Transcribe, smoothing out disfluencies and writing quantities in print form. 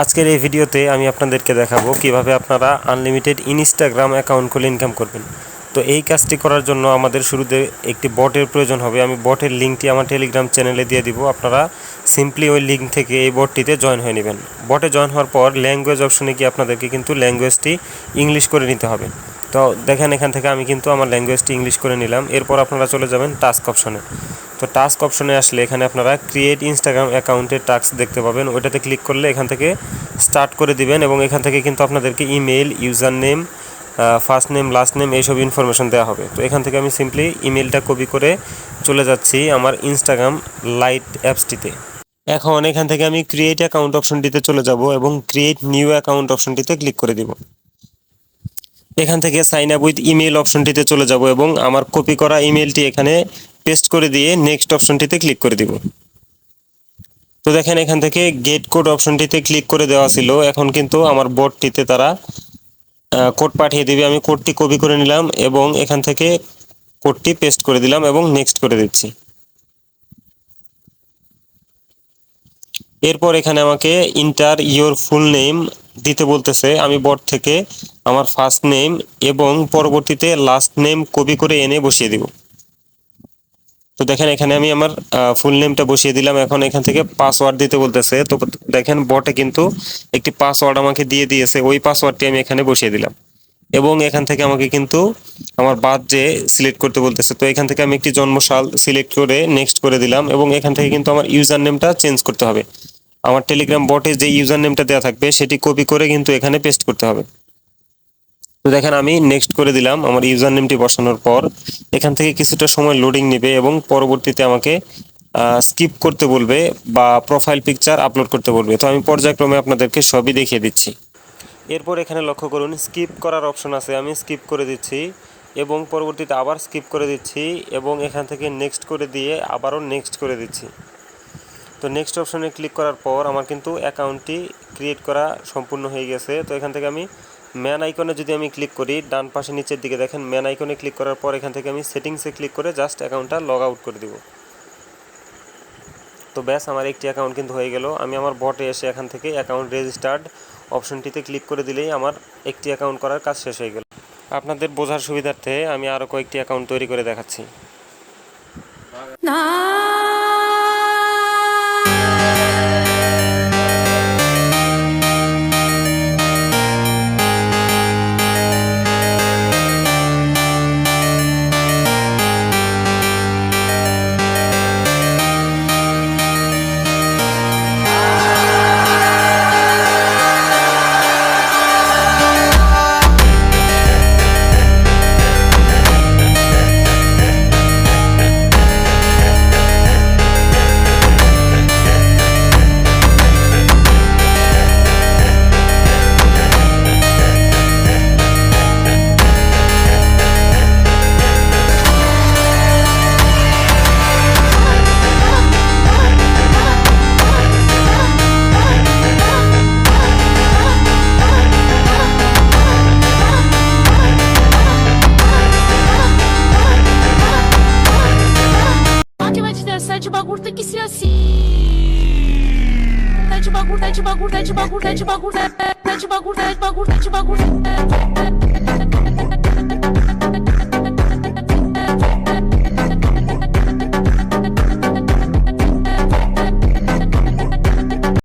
আজকের এই ভিডিওতে আমি আপনাদেরকে দেখাবো কিভাবে আপনারা আনলিমিটেড ইনস্টাগ্রাম অ্যাকাউন্ট খুলে ইনকাম করবেন। তো এই কাজটি করার জন্য আমাদের শুরুতে একটি বটের প্রয়োজন হবে। আমি বটের লিঙ্কটি আমার টেলিগ্রাম চ্যানেলে দিয়ে দিব। আপনারা সিম্পলি ওই লিঙ্ক থেকে এই বটটিতে জয়েন হয়ে নেবেন। বটে জয়েন হওয়ার পর ল্যাঙ্গুয়েজ অপশনে গিয়ে আপনাদেরকে কিন্তু ল্যাঙ্গুয়েজটি ইংলিশ করে নিতে হবে। তো দেখেন এখান থেকে আমি কিন্তু আমার ল্যাঙ্গুয়েজটি ইংলিশ করে নিলাম। এরপর আপনারা চলে যাবেন টাস্ক অপশনে। তো টাস্ক অপশনে আসলে এখানে আপনারা ক্রিয়েট ইনস্টাগ্রাম অ্যাকাউন্টের টাস্ক দেখতে পাবেন। ওইটাতে ক্লিক করলে এখান থেকে স্টার্ট করে দিবেন এবং এখান থেকে কিন্তু আপনাদেরকে email, user name, first name, last name এইসব ইনফরমেশন দেওয়া হবে। তো এখান থেকে আমি সিম্পলি ইমেলটা কপি করে চলে যাচ্ছি আমার ইনস্টাগ্রাম লাইট অ্যাপসটিতে। এখন এখান থেকে আমি ক্রিয়েট অ্যাকাউন্ট অপশনটিতে চলে যাব এবং ক্রিয়েট নিউ অ্যাকাউন্ট অপশনটিতে ক্লিক করে দিব। এখান থেকে সাইন আপ উইথ ইমেল অপশনটিতে চলে যাব এবং আমার কপি করা ইমেলটি এখানে পেস্ট করে দিয়ে নেক্সট অপশনটিতে ক্লিক করে দিব। তো দেখেন এখান থেকে গেট কোড অপশনটিতে ক্লিক করে দেওয়া ছিল, এখন কিন্তু আমার বোর্ডটিতে তারা কোড পাঠিয়ে দিবে। আমি কোডটি কপি করে নিলাম এবং এখান থেকে কোডটি পেস্ট করে দিলাম এবং নেক্সট করে দিচ্ছি। এরপর এখানে আমাকে ইন্টার ইয়োর ফুল নেম দিতে বলতেছে। আমি বোর্ড থেকে আমার ফার্স্ট নেম এবং পরবর্তীতে লাস্ট নেম কপি করে এনে বসিয়ে দিব। তো দেখেন এখানে আমি আমার ফুল নেমটা বসিয়ে দিলাম। এখন এখান থেকে পাসওয়ার্ড দিতে বলতেছে। তো দেখেন বটে কিন্তু একটি পাসওয়ার্ড আমাকে দিয়ে দিয়েছে, ওই পাসওয়ার্ডটি আমি এখানে বসিয়ে দিলাম এবং এখান থেকে আমাকে কিন্তু আমার বার্থডে সিলেক্ট করতে বলতেছে। তো এখান থেকে আমি একটি জন্মসাল সিলেক্ট করে নেক্সট করে দিলাম এবং এখান থেকে কিন্তু আমার ইউজার নেমটা চেঞ্জ করতে হবে। আমার টেলিগ্রাম বটে যে ইউজার নেমটা দেওয়া থাকবে সেটি কপি করে কিন্তু এখানে পেস্ট করতে হবে। তো দেখেন আমি নেক্সট করে দিলাম। আমার ইউজার নেমটি বসানোর পর এখান থেকে কিছুটা সময় লোডিং নেবে এবং পরবর্তীতে আমাকে স্কিপ করতে বলবে বা প্রোফাইল পিকচার আপলোড করতে বলবে। তো আমি পর্যায়ক্রমে আপনাদেরকে সবই দেখিয়ে দিচ্ছি। এরপর এখানে লক্ষ্য করুন স্কিপ করার অপশন আছে, আমি স্কিপ করে দিচ্ছি এবং পরবর্তীতে আবার স্কিপ করে দিচ্ছি এবং এখান থেকে নেক্সট করে দিয়ে আবারও নেক্সট করে দিচ্ছি। তো নেক্সট অপশনে ক্লিক করার পর আমার কিন্তু অ্যাকাউন্টটি ক্রিয়েট করা সম্পূর্ণ হয়ে গেছে। তো এখান থেকে আমি ম্যান আইকনে যদি আমি ক্লিক করি, ডান পাশে নিচের দিকে দেখেন ম্যান আইকনে ক্লিক করার পর এখান থেকে আমি সেটিংসে ক্লিক করে জাস্ট অ্যাকাউন্টটা লগ আউট করে দিব। তো ব্যাস আমার একটি অ্যাকাউন্ট কিন্তু হয়ে গেল। আমি আমার বটে এসে এখান থেকে অ্যাকাউন্ট রেজিস্টার্ড অপশনটিতে ক্লিক করে দিলেই আমার একটি অ্যাকাউন্ট করার কাজ শেষ হয়ে গেল। আপনাদের বোঝার সুবিধার্থে আমি আরও কয়েকটি অ্যাকাউন্ট তৈরি করে দেখাচ্ছি। De bagulho tem que ser assim. Tá de bagulho, tá de bagulho, tá de bagulho, tá de bagulho, tá de bagulho, tá de bagulho, tá de bagulho, tá de bagulho.